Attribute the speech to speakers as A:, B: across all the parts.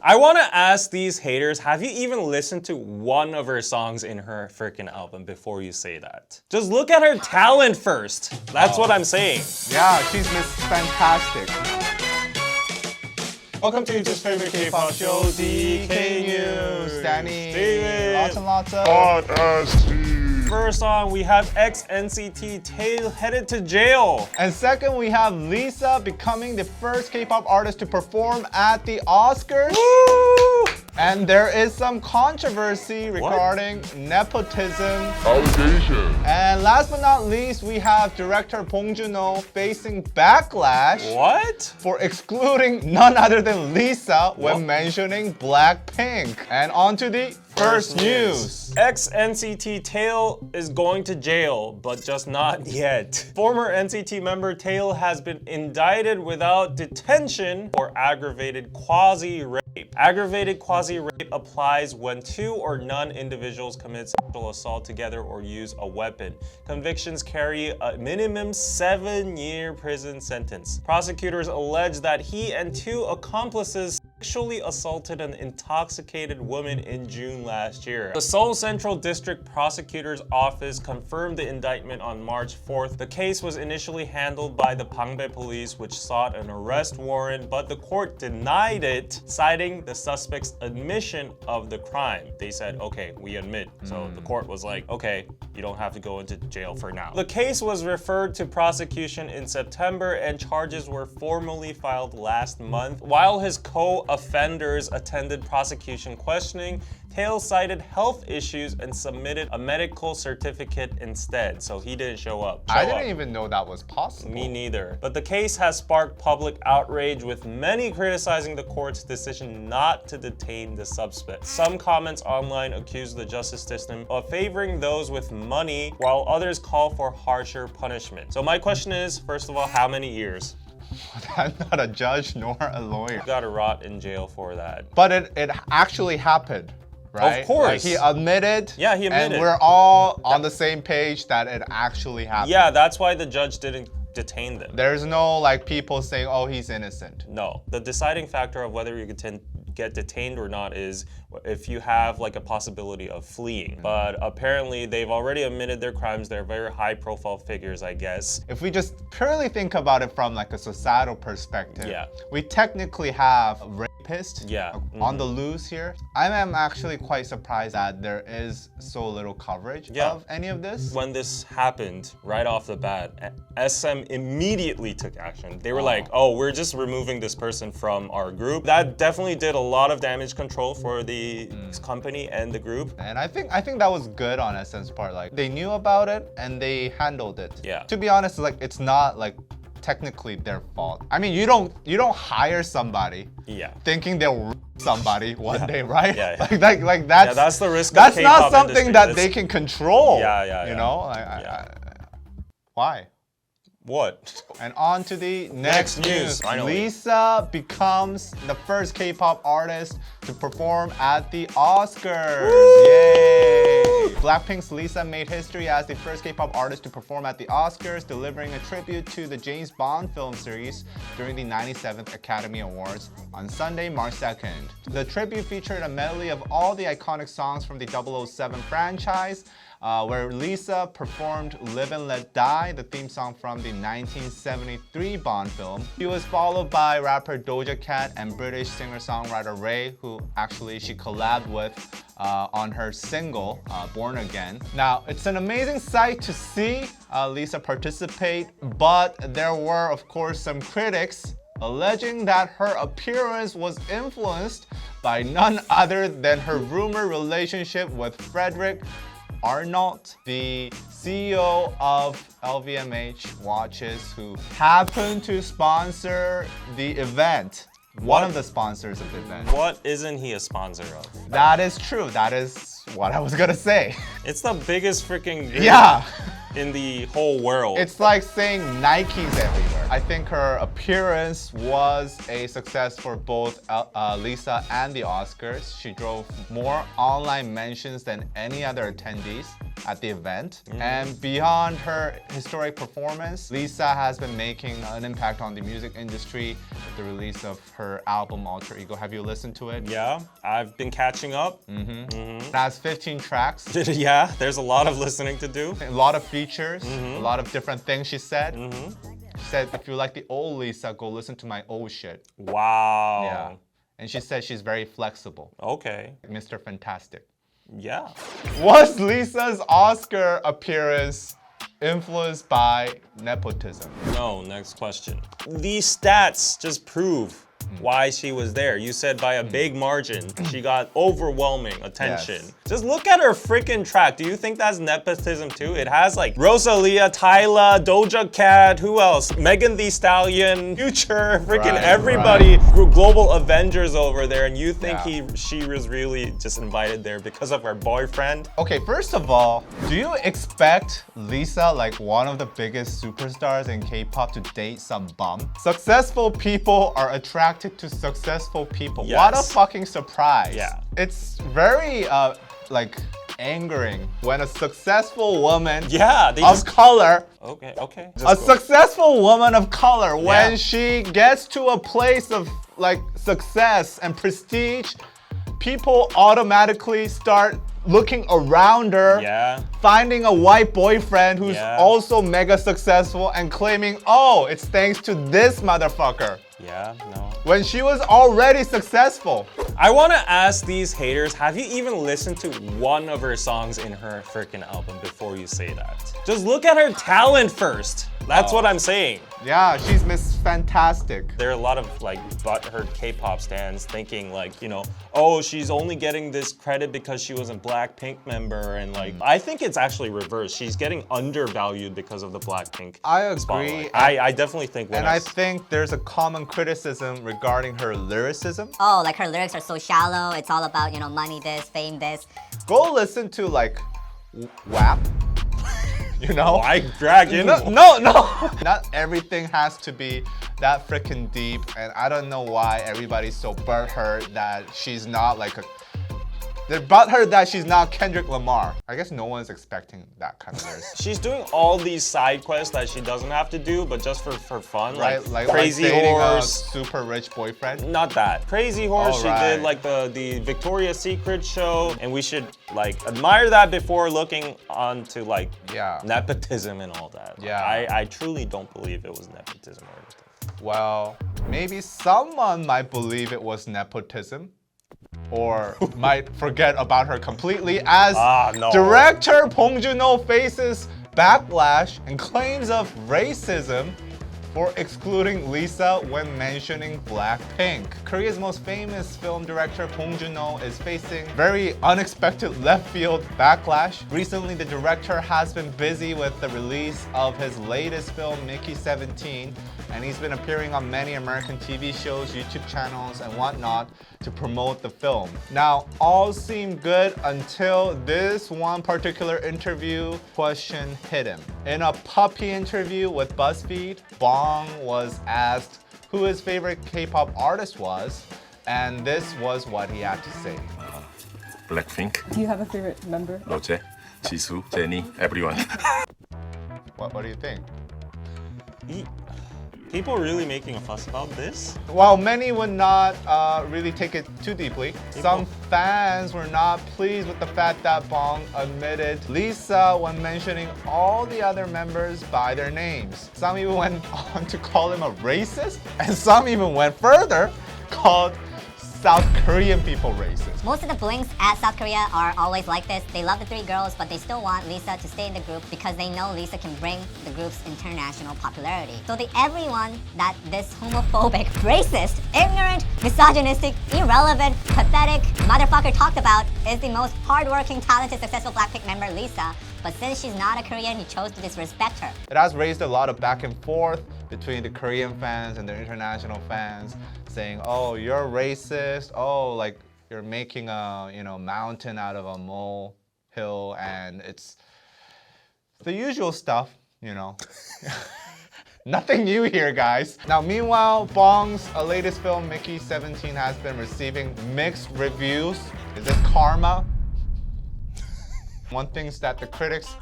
A: I want to ask these haters, have you even listened to one of her songs in her freaking album before you say that? Just look at her talent first. That's what I'm saying.
B: Yeah, she's Miss Fantastic.
A: Welcome to YouTube's favorite K-pop show, DK News.
B: Danny,
A: David.
B: lots and lots of
A: First song, we have Ex-NCT Taeil headed to jail.
B: And second, we have Lisa becoming the first K-pop artist to perform at the Oscars.
A: Woo!
B: And there is some controversy regarding nepotism.
C: Allegation.
B: And last but not least, we have director Bong Joon Ho facing backlash
A: What?
B: for excluding none other than Lisa when mentioning BLACKPINK. And on to the first news.
A: Ex-NCT Taeil is going to jail, but just not yet. Former NCT member Taeil has been indicted without detention for aggravated quasi-rape. Aggravated quasi-rape applies when two or none individuals commit sexual assault together or use a weapon. Convictions carry a minimum 7-year prison sentence. Prosecutors allege that he and two accomplices sexually assaulted an intoxicated woman in June last year. The Seoul Central District Prosecutor's Office confirmed the indictment on March 4th. The case was initially handled by the Bangbae Police, which sought an arrest warrant, but the court denied it, citing the suspect's admission of the crime. They said, okay, we admit. So the court was like, okay, you don't have to go into jail for now. The case was referred to prosecution in September and charges were formally filed last month. While his co-offenders attended prosecution questioning, Taeil cited health issues and submitted a medical certificate instead, so he didn't show up.
B: I didn't even know that was possible.
A: Me neither. But the case has sparked public outrage, with many criticizing the court's decision not to detain the suspect. Some comments online accuse the justice system of favoring those with money, while others call for harsher punishment. So my question is, first of all, how many years?
B: I'm not a judge nor a lawyer.
A: You gotta rot in jail for that.
B: But it actually happened, right?
A: Of course.
B: Like he admitted.
A: Yeah, he admitted.
B: And we're all on the same page that it actually happened.
A: Yeah, that's why the judge didn't detain them.
B: There's no like people saying, oh, he's innocent.
A: No. The deciding factor of whether you can get detained or not is if you have like a possibility of fleeing. But apparently they've already admitted their crimes. They're very high profile figures, I guess.
B: If we just purely think about it from like a societal perspective,
A: Yeah.
B: we technically have rapists
A: Yeah.
B: on the loose here. I am actually quite surprised that there is so little coverage
A: Yeah.
B: of any of this.
A: When this happened, right off the bat, SM immediately took action. They were like, oh, we're just removing this person from our group. That definitely did a lot of damage control for the company and the group.
B: And I think that was good on SM's part. Like they knew about it and they handled it.
A: Yeah.
B: To be honest, like it's not like technically their fault. I mean, you don't hire somebody
A: Yeah.
B: thinking they'll somebody one day, right?
A: Yeah,
B: like that's
A: that's the risk of
B: That's
A: K-pop
B: not something
A: industry.
B: that
A: That's-
B: they can control.
A: Yeah.
B: You know, why?
A: What?
B: And on to the next news.
A: Finally.
B: Lisa becomes the first K-pop artist to perform at the Oscars. Yay! BLACKPINK's Lisa made history as the first K-pop artist to perform at the Oscars, delivering a tribute to the James Bond film series during the 97th Academy Awards on Sunday, March 2nd. The tribute featured a medley of all the iconic songs from the 007 franchise, where Lisa performed Live and Let Die, the theme song from the 1973 Bond film. She was followed by rapper Doja Cat and British singer-songwriter Ray, who actually she collabed with on her single, Born Again. Now, it's an amazing sight to see Lisa participate, but there were, of course, some critics alleging that her appearance was influenced by none other than her rumored relationship with Frederick Arnold, the CEO of LVMH watches, who happened to sponsor the event. One of the sponsors of the event.
A: What isn't he a sponsor of?
B: That is true. That is what I was gonna say.
A: It's the biggest freaking group
B: Yeah.
A: in the whole world.
B: It's like saying Nike's everywhere. I think her appearance was a success for both Lisa and the Oscars. She drove more online mentions than any other attendees at the event. And beyond her historic performance, Lisa has been making an impact on the music industry with the release of her album Alter Ego. Have you listened to it?
A: Yeah, I've been catching up.
B: It has 15 tracks,
A: Yeah, there's a lot of listening to do.
B: a lot of features, a lot of different things she said. She said, if you like the old Lisa, go listen to my old shit.
A: Wow.
B: Yeah. And she said she's very flexible.
A: Okay.
B: Mr. Fantastic.
A: Yeah.
B: Was Lisa's Oscar appearance influenced by nepotism?
A: No, next question. These stats just prove why she was there. You said by a big margin, she got overwhelming attention.
B: Yes.
A: Just look at her freaking track. Do you think that's nepotism too? It has like Rosalia, Tyla, Doja Cat, who else? Megan Thee Stallion, Future, freaking
B: Right,
A: everybody, global Avengers over there, and you think
B: Yeah.
A: she was really just invited there because of her boyfriend?
B: Okay, first of all, do you expect Lisa, like one of the biggest superstars in K-pop, to date some bum? Successful people are attracted to successful people.
A: Yes.
B: What a fucking surprise.
A: Yeah.
B: It's very like angering when a successful woman
A: Yeah, they
B: of
A: just...
B: color,
A: Okay.
B: a
A: Just go.
B: successful woman of color, when
A: Yeah.
B: she gets to a place of like success and prestige, people automatically start looking around her,
A: Yeah.
B: finding a white boyfriend who's
A: Yeah.
B: also mega successful and claiming, oh, it's thanks to this motherfucker.
A: Yeah, no.
B: When she was already successful.
A: I want to ask these haters, have you even listened to one of her songs in her freaking album before you say that? Just look at her talent first. That's what I'm saying.
B: Yeah, she's Miss Fantastic.
A: There are a lot of like butthurt K-pop stans thinking like, you know, oh, she's only getting this credit because she was a BLACKPINK member, and like, I think it's actually reversed. She's getting undervalued because of the BLACKPINK
B: I agree.
A: spotlight. I definitely think when
B: And I think there's a common criticism regarding her lyricism.
C: Oh, like her lyrics are so shallow. It's all about, you know, money this, fame this.
B: Go listen to like WAP. You know?
A: I drag in.
B: No. Not everything has to be that freaking deep, and I don't know why everybody's so butthurt that she's not like a... They're butthurt that she's not Kendrick Lamar. I guess no one's expecting that kind of lyrics.
A: She's doing all these side quests that she doesn't have to do, but just for fun,
B: Right?
A: like Crazy
B: dating
A: Horse.
B: a super rich boyfriend.
A: Not that. Crazy Horse,
B: Oh,
A: she
B: right.
A: did like the Victoria's Secret show, and we should like admire that before looking on to like
B: Yeah.
A: nepotism and all that.
B: Yeah.
A: I truly don't believe it was nepotism or anything.
B: Well, maybe someone might believe it was nepotism, or might forget about her completely, as
A: No.
B: director Bong Joon Ho faces backlash and claims of racism for excluding Lisa when mentioning BLACKPINK. Korea's most famous film director Bong Joon Ho is facing very unexpected left field backlash. Recently, the director has been busy with the release of his latest film, Mickey 17, and he's been appearing on many American TV shows, YouTube channels, and whatnot to promote the film. Now, all seemed good until this one particular interview question hit him. In a puppy interview with BuzzFeed, Bong was asked who his favorite K-pop artist was, and this was what he had to say.
D: Blackpink,
E: Do you have a favorite member?
D: Roger, Jisoo, Jennie, everyone.
B: What do you think?
A: People really making a fuss about this?
B: While many would not really take it too deeply, some fans were not pleased with the fact that Bong admitted Lisa when mentioning all the other members by their names. Some even went on to call him a racist, and some even went further, called South Korean people racist.
C: Most of the blinks at South Korea are always like this. They love the three girls, but they still want Lisa to stay in the group because they know Lisa can bring the group's international popularity. So everyone that this homophobic, racist, ignorant, misogynistic, irrelevant, pathetic motherfucker talked about is the most hardworking, talented, successful BLACKPINK member, Lisa. But since she's not a Korean, he chose to disrespect her.
B: It has raised a lot of back and forth between the Korean fans and the international fans, saying, oh, you're racist, oh, like you're making a mountain out of a molehill, and it's the usual stuff, Nothing new here, guys. Now, meanwhile, Bong's latest film, Mickey 17, has been receiving mixed reviews. Is it karma? One thing that the critics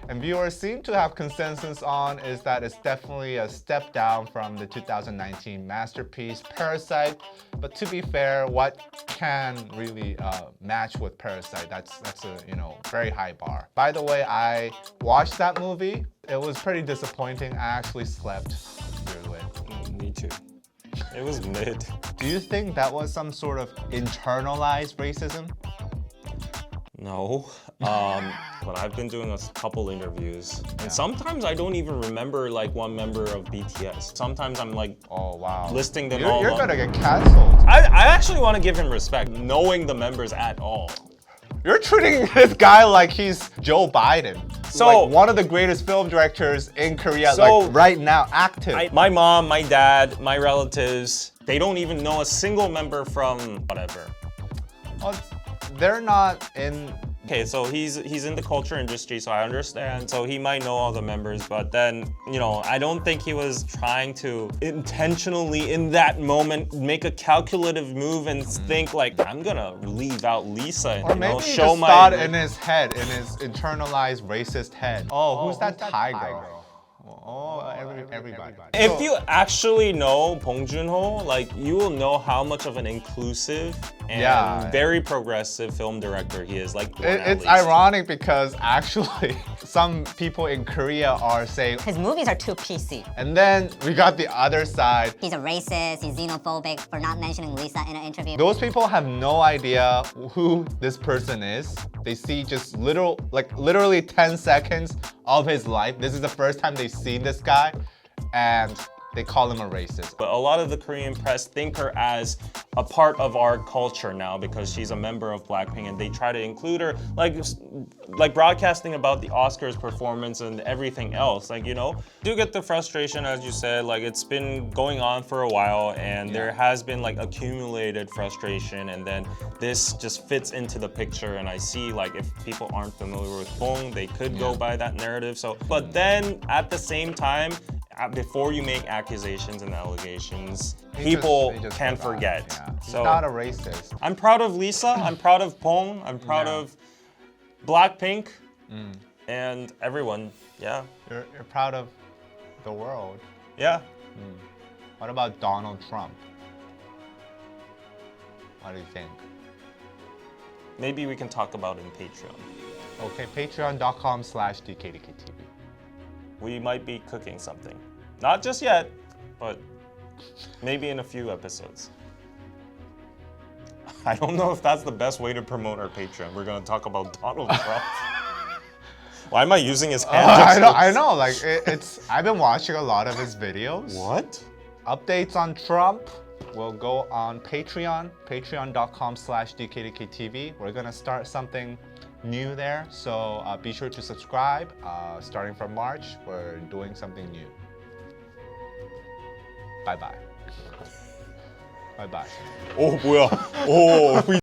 B: and viewers seem to have consensus on is that it's definitely a step down from the 2019 masterpiece, Parasite. But to be fair, what can really match with Parasite? That's a very high bar. By the way, I watched that movie. It was pretty disappointing. I actually slept through it.
A: Me too. It was mid.
B: Do you think that was some sort of internalized racism?
A: No, but I've been doing a couple interviews, and sometimes I don't even remember like one member of BTS. Sometimes I'm like,
B: oh wow,
A: listing them all.
B: You're
A: up.
B: gonna get canceled.
A: I actually want to give him respect, knowing the members at all.
B: You're treating this guy like he's Joe Biden.
A: So
B: like one of the greatest film directors in Korea, like right now, active.
A: My mom, my dad, my relatives, they don't even know a single member from whatever.
B: Well, they're not in.
A: Okay, so he's in the culture industry, so I understand. So he might know all the members, but then, I don't think he was trying to intentionally in that moment make a calculative move and think like, I'm gonna leave out Lisa and
B: or maybe he
A: show
B: just
A: my
B: thought in his head, in his internalized racist head. Oh, who's that Thai girl? Oh, everybody.
A: If you actually know Bong Joon Ho, like you will know how much of an inclusive and very progressive film director he is. Like
B: it's ironic because actually some people in Korea are saying
C: his movies are too PC.
B: And then we got the other side.
C: He's a racist, he's xenophobic for not mentioning Lisa in an interview.
B: Those people have no idea who this person is. They see just literally 10 seconds of his life. This is the first time they've seen this guy, and they call him a racist.
A: But a lot of the Korean press think her as a part of our culture now because she's a member of BLACKPINK, and they try to include her, like broadcasting about the Oscars performance and everything else. Do get the frustration, as you said, like it's been going on for a while, and there has been like accumulated frustration, and then this just fits into the picture. And I see like if people aren't familiar with Bong, they could go by that narrative. So, but then at the same time, before you make accusations and allegations, people can forget.
B: Yeah. He's
A: So
B: not a racist.
A: I'm proud of Lisa, I'm proud of Bong, I'm proud of BLACKPINK, and everyone. Yeah.
B: You're proud of the world.
A: Yeah.
B: What about Donald Trump? What do you think?
A: Maybe we can talk about it in Patreon.
B: Okay, patreon.com/DKDKTV.
A: We might be cooking something. Not just yet, but maybe in a few episodes. I don't know if that's the best way to promote our Patreon. We're gonna talk about Donald Trump. Why am I using his hand?
B: I know. Like it's. I've been watching a lot of his videos.
A: What?
B: Updates on Trump will go on Patreon. Patreon.com/DKDKTV. We're gonna start something new there, so be sure to subscribe. Starting from March, we're doing something new. Bye bye. Bye bye.
A: Oh, 뭐야? Oh, we